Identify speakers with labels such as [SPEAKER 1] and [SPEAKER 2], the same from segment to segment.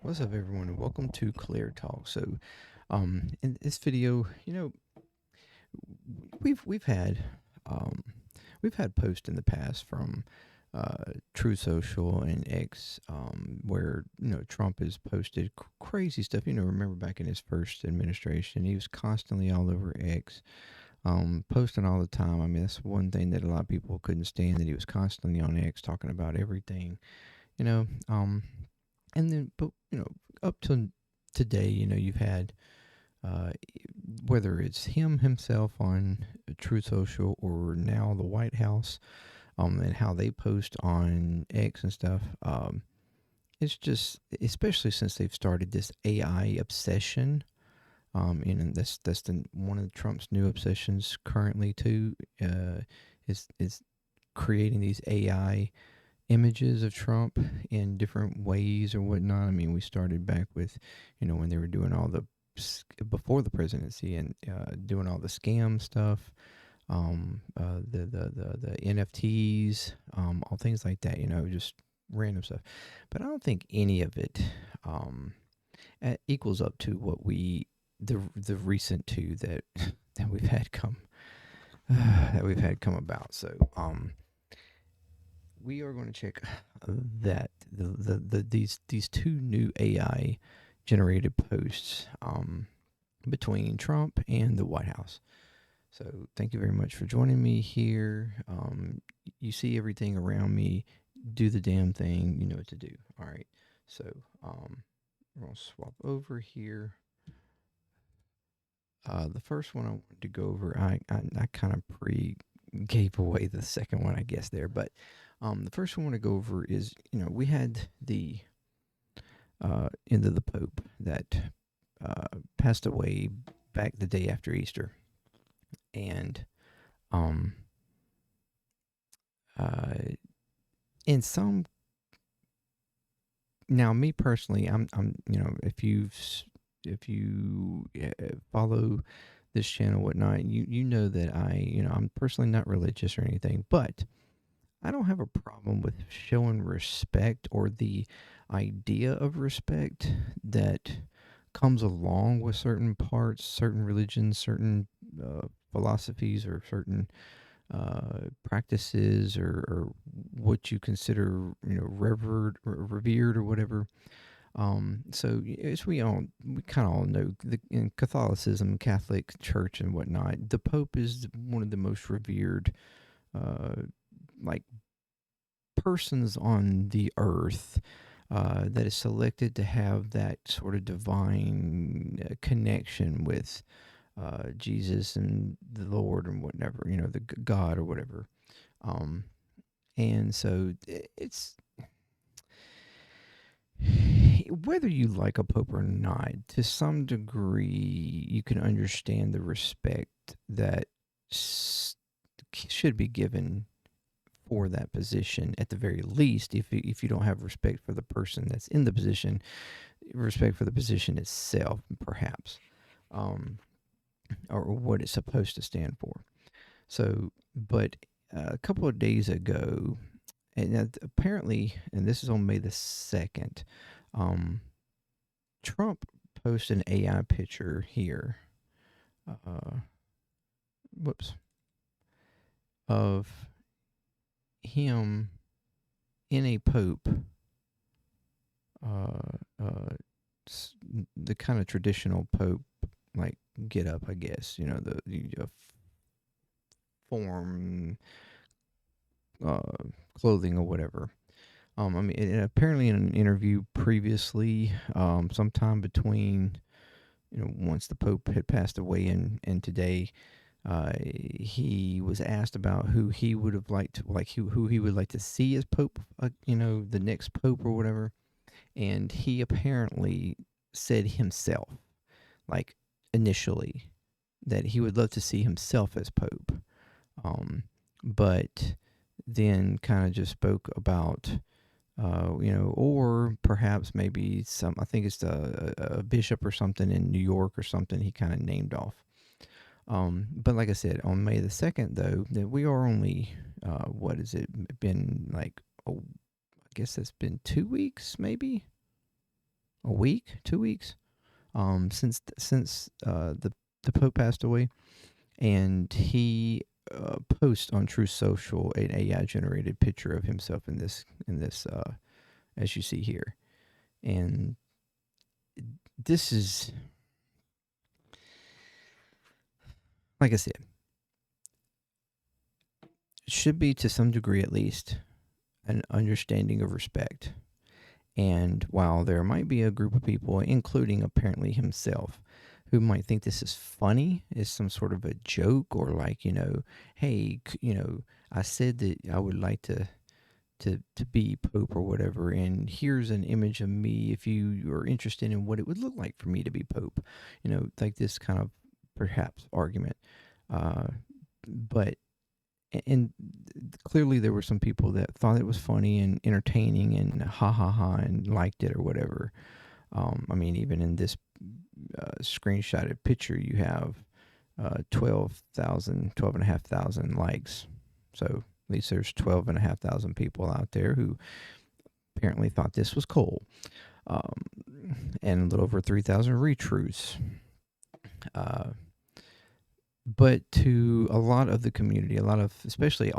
[SPEAKER 1] What's up, everyone, and welcome to ClearTalk. In this video, we've had um, we've had posts in the past from True Social and X, where Trump has posted crazy stuff. Remember back in his first administration, he was constantly all over X, posting all the time. I mean, that's one thing that a lot of people couldn't stand, that he was constantly on X talking about everything. You know, um, and then but up till today, you've had uh, whether it's him himself on True Social or now the White House, and how they post on X and stuff. It's just, especially since they've started this AI obsession. And that's one of Trump's new obsessions currently too. Is creating these AI images of Trump in different ways or whatnot. I mean, we started back with, when they were doing all the before the presidency and doing all the scam stuff, the NFTs, all things like that. Just random stuff. But I don't think any of it um, equals up to what the recent two that that we've had come about. So we are going to check that these two new AI generated posts between Trump and the White House. So thank you very much for joining me here. You see everything around me. Do the damn thing. You know what to do. All right. So we're gonna swap over here. The first one I wanted to go over, I kind of gave away the second one, I guess there, but the first one I want to go over is, we had the end of the Pope that passed away back the day after Easter, and um, uh, in some, now me personally, I'm, if you follow this channel, whatnot, you know that I'm personally not religious or anything, but I don't have a problem with showing respect, or the idea of respect that comes along with certain parts, certain religions, certain philosophies, or certain practices, or what you consider, revered or whatever. So as we kind of all know, in Catholicism, Catholic Church and whatnot, the Pope is one of the most revered, uh, like, persons on the earth, that is selected to have that sort of divine connection with Jesus and the Lord and whatever, the God or whatever. Um, and so it's, whether you like a pope or not, to some degree, you can understand the respect that should be given for that position, at the very least. If you don't have respect for the person that's in the position, respect for the position itself, perhaps, um, or what it's supposed to stand for. So, but a couple of days ago, and apparently, and this is on May the 2nd, um, Trump posted an AI picture here. Uh, whoops. Of him in a Pope, uh, uh, the kind of traditional Pope, like, get up, I guess. The form, uh, clothing or whatever. I mean, and apparently in an interview previously, sometime between, once the Pope had passed away and today, he was asked about who he would have liked to, like, who he would like to see as Pope, the next Pope or whatever. And he apparently said himself, like, initially, that he would love to see himself as Pope. But then kind of just spoke about, or perhaps maybe some, I think it's a bishop or something in New York or something, he kind of named off. But like I said, on May the 2nd, though, that we are only, what has it been, like, oh, I guess it's been 2 weeks, maybe? a week, 2 weeks, since the Pope passed away, and he posts on True Social an AI generated picture of himself in this as you see here, and this is, like I said, should be to some degree at least an understanding of respect. And while there might be a group of people, including apparently himself, who might think this is funny, is some sort of a joke, or like, hey, I said that I would like to be Pope or whatever, and here's an image of me if you are interested in what it would look like for me to be Pope. Like this kind of perhaps argument. But and clearly there were some people that thought it was funny and entertaining and ha ha ha and liked it or whatever. I mean, even in this screenshotted picture, you have 12,500 likes. So at least there's 12,500 people out there who apparently thought this was cool. And a little over 3,000 retweets. But to a lot of the community, a lot of, especially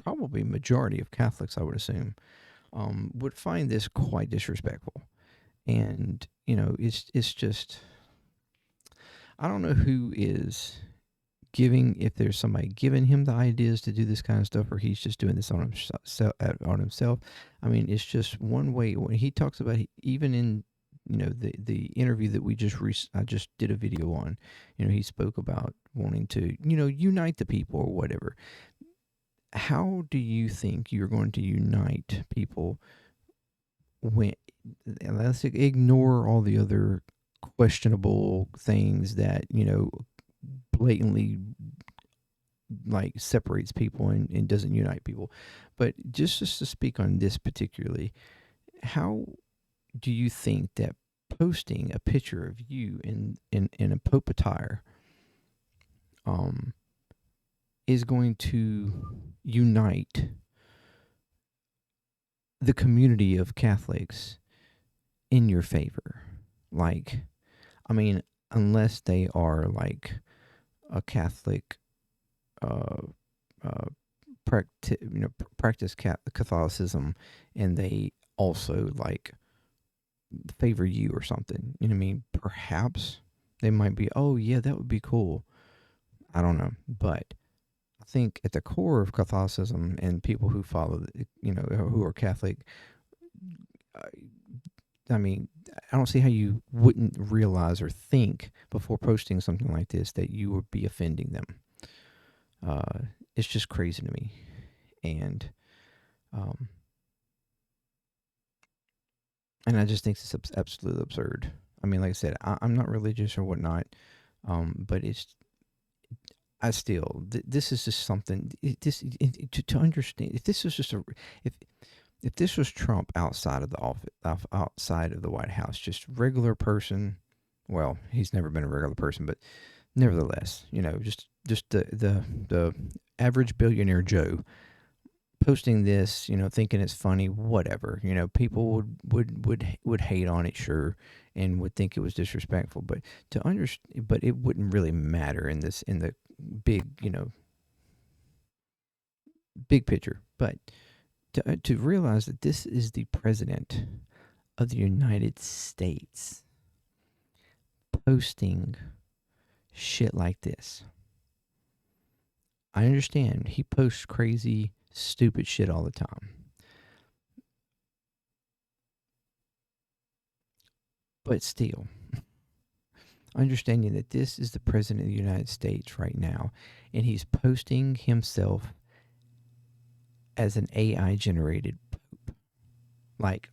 [SPEAKER 1] probably majority of Catholics, I would assume, would find this quite disrespectful. And it's just, I don't know who is if there's somebody giving him the ideas to do this kind of stuff, or he's just doing this on himself. I mean, it's just one way. When he talks about, even in the interview that I just did a video on, he spoke about wanting to unite the people or whatever. How do you think you're going to unite people when, let's ignore all the other questionable things that blatantly like separates people and doesn't unite people, but just to speak on this particularly, how do you think that posting a picture of you in a Pope attire is going to unite the community of Catholics in your favor? Like, I mean, unless they are like a Catholic, practice Catholicism, and they also like favor you or something. You know what I mean? Perhaps they might be, oh yeah, that would be cool. I don't know, but I think at the core of Catholicism and people who follow, who are Catholic, I mean, I don't see how you wouldn't realize or think before posting something like this that you would be offending them. It's just crazy to me, and I just think it's absolutely absurd. I mean, like I said, I'm not religious or whatnot, but this is just something. To understand, if this was just if this was Trump outside of the office, outside of the White House, just regular person. Well, he's never been a regular person, but nevertheless, just the average billionaire Joe posting this, thinking it's funny, whatever. People would hate on it, sure, and would think it was disrespectful, but but it wouldn't really matter in the big, big picture. But to realize that this is the president of the United States posting shit like this. I understand he posts crazy, stupid shit all the time. But still, understanding that this is the president of the United States right now, and he's posting himself as an AI generated pope. Like,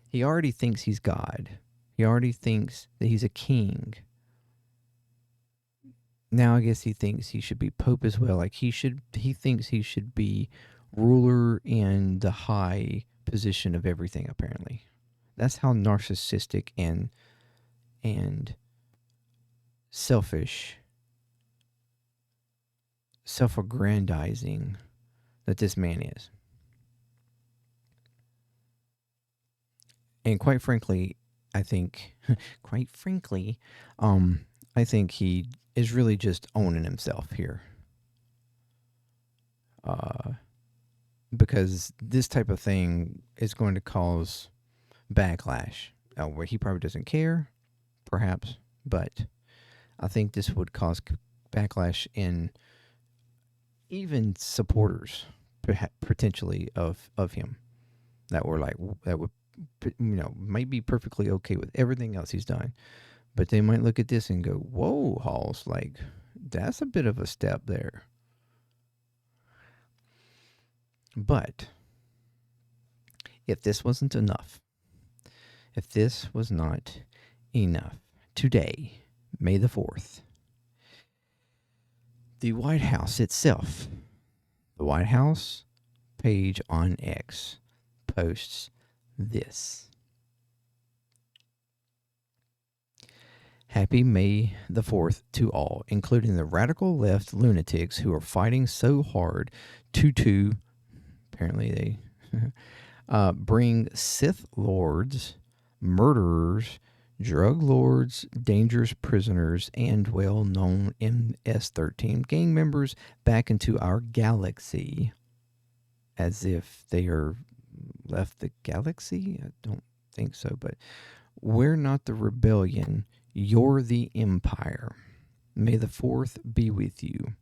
[SPEAKER 1] he already thinks he's God. He already thinks that he's a king. Now I guess he thinks he should be pope as well. Like, he thinks he should be ruler in the high position of everything, apparently. That's how narcissistic and selfish, self-aggrandizing that this man is. And quite frankly, I think, quite frankly, I think he is really just owning himself here. Uh, because this type of thing is going to cause backlash. Where he probably doesn't care, perhaps, but I think this would cause backlash in even supporters, potentially of him, that were like that would might be perfectly okay with everything else he's done, but they might look at this and go, "Whoa, Halls, like that's a bit of a step there." But if this wasn't enough, if this was not enough, today, May the 4th, the White House itself, the White House page on X, posts this. Happy May the 4th to all, including the radical left lunatics who are fighting so hard to apparently they bring Sith lords, murderers, drug lords, dangerous prisoners, and well-known MS-13 gang members back into our galaxy, as if they are left the galaxy. I don't think so, but we're not the rebellion. You're the empire. May the 4th be with you.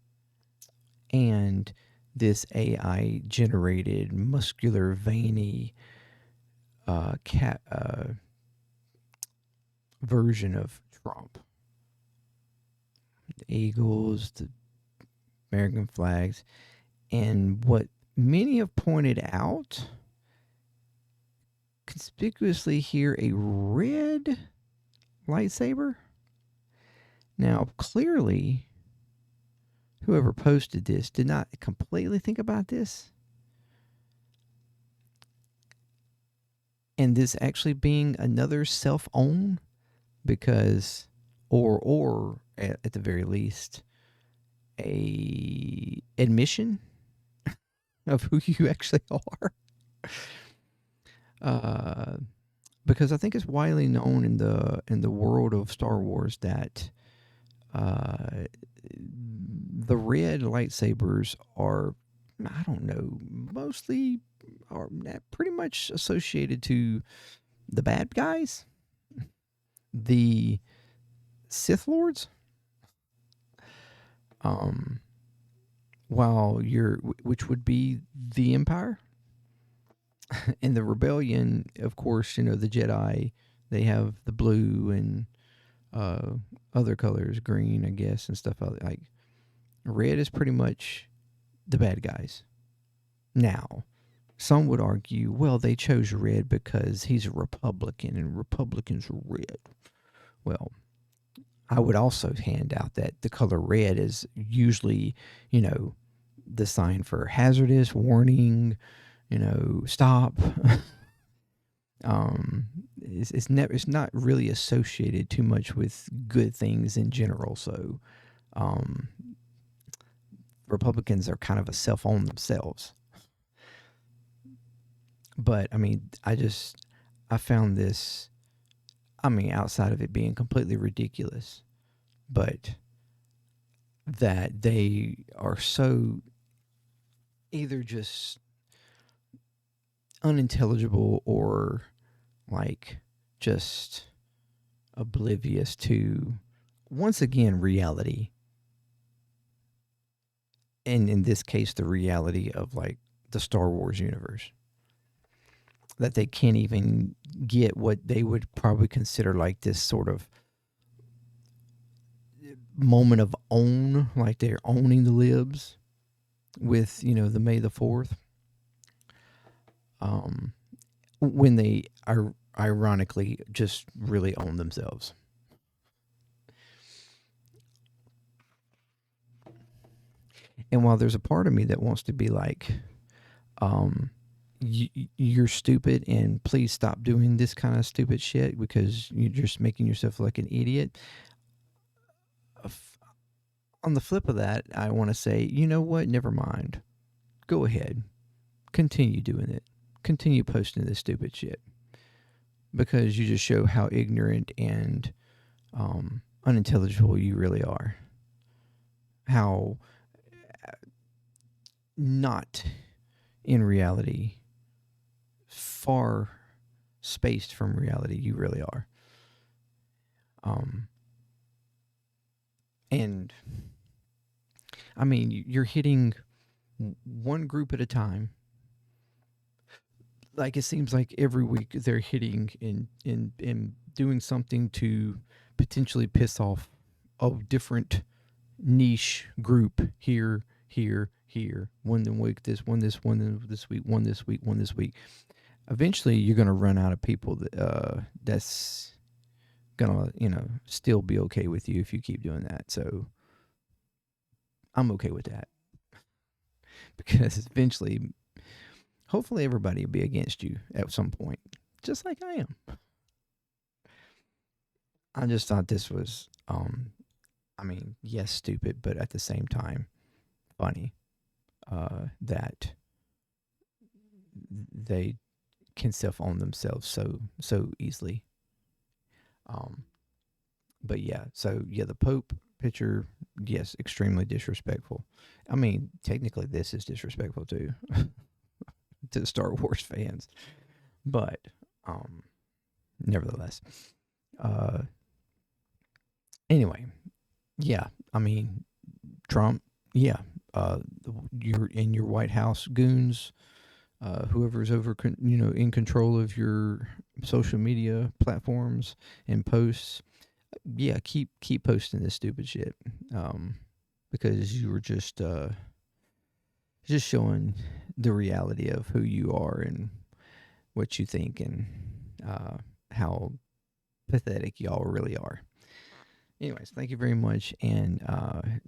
[SPEAKER 1] And this AI generated muscular veiny version of Trump. The eagles, the American flags, and what many have pointed out, conspicuously here, a red lightsaber. Now, clearly, whoever posted this did not completely think about this. And this actually being another self-own, because, or at the very least, a admission of who you actually are. Because I think it's widely known in the world of Star Wars that the red lightsabers are, I don't know, mostly are pretty much associated to the bad guys, the Sith Lords. While which would be the Empire. In the Rebellion, of course, the Jedi, they have the blue and other colors, green, I guess, and stuff like. Red is pretty much the bad guys. Now, some would argue, well, they chose red because he's a Republican and Republicans are red. Well, I would also hand out that the color red is usually, the sign for hazardous, warning, stop. It's not really associated too much with good things in general. So, Republicans are kind of a self-own themselves. But I mean, I found this, outside of it being completely ridiculous, but that they are so either just unintelligible or like just oblivious to, once again, reality. And in this case, the reality of like the Star Wars universe. That they can't even get what they would probably consider like this sort of moment of own, like they're owning the libs with, the May the 4th. When they are ironically just really own themselves. And while there's a part of me that wants to be like, you're stupid and please stop doing this kind of stupid shit because you're just making yourself like an idiot. On the flip of that, I want to say, you know what? Never mind. Go ahead. Continue doing it. Continue posting this stupid shit. because you just show how ignorant and unintelligible you really are. How not in reality, far spaced from reality you really are. And I mean, you're hitting one group at a time. Like it seems like every week they're hitting in doing something to potentially piss off a different niche group here, here, here. One week, one this week, one this week, one this week. Eventually, you're gonna run out of people that's gonna still be okay with you if you keep doing that. So I'm okay with that because eventually, hopefully, everybody will be against you at some point, just like I am. I just thought this was, I mean, yes, stupid, but at the same time, funny that they can self-own themselves so easily. But yeah, so yeah, the Pope picture, yes, extremely disrespectful. I mean, technically, this is disrespectful too to the Star Wars fans, but nevertheless, uh, anyway, yeah, I mean, Trump, yeah, you're in your White House goons, whoever's in control of your social media platforms and posts, yeah, keep posting this stupid shit, because you were just showing the reality of who you are and what you think and how pathetic y'all really are. Anyways, thank you very much, and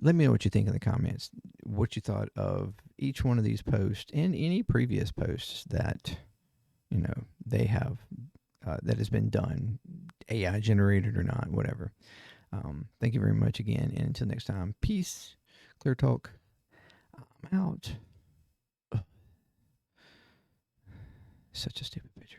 [SPEAKER 1] let me know what you think in the comments. What you thought of each one of these posts and any previous posts that they have that has been done, AI generated or not, whatever. Thank you very much again, and until next time, peace. Clear Talk. I'm out. Ugh. Such a stupid picture.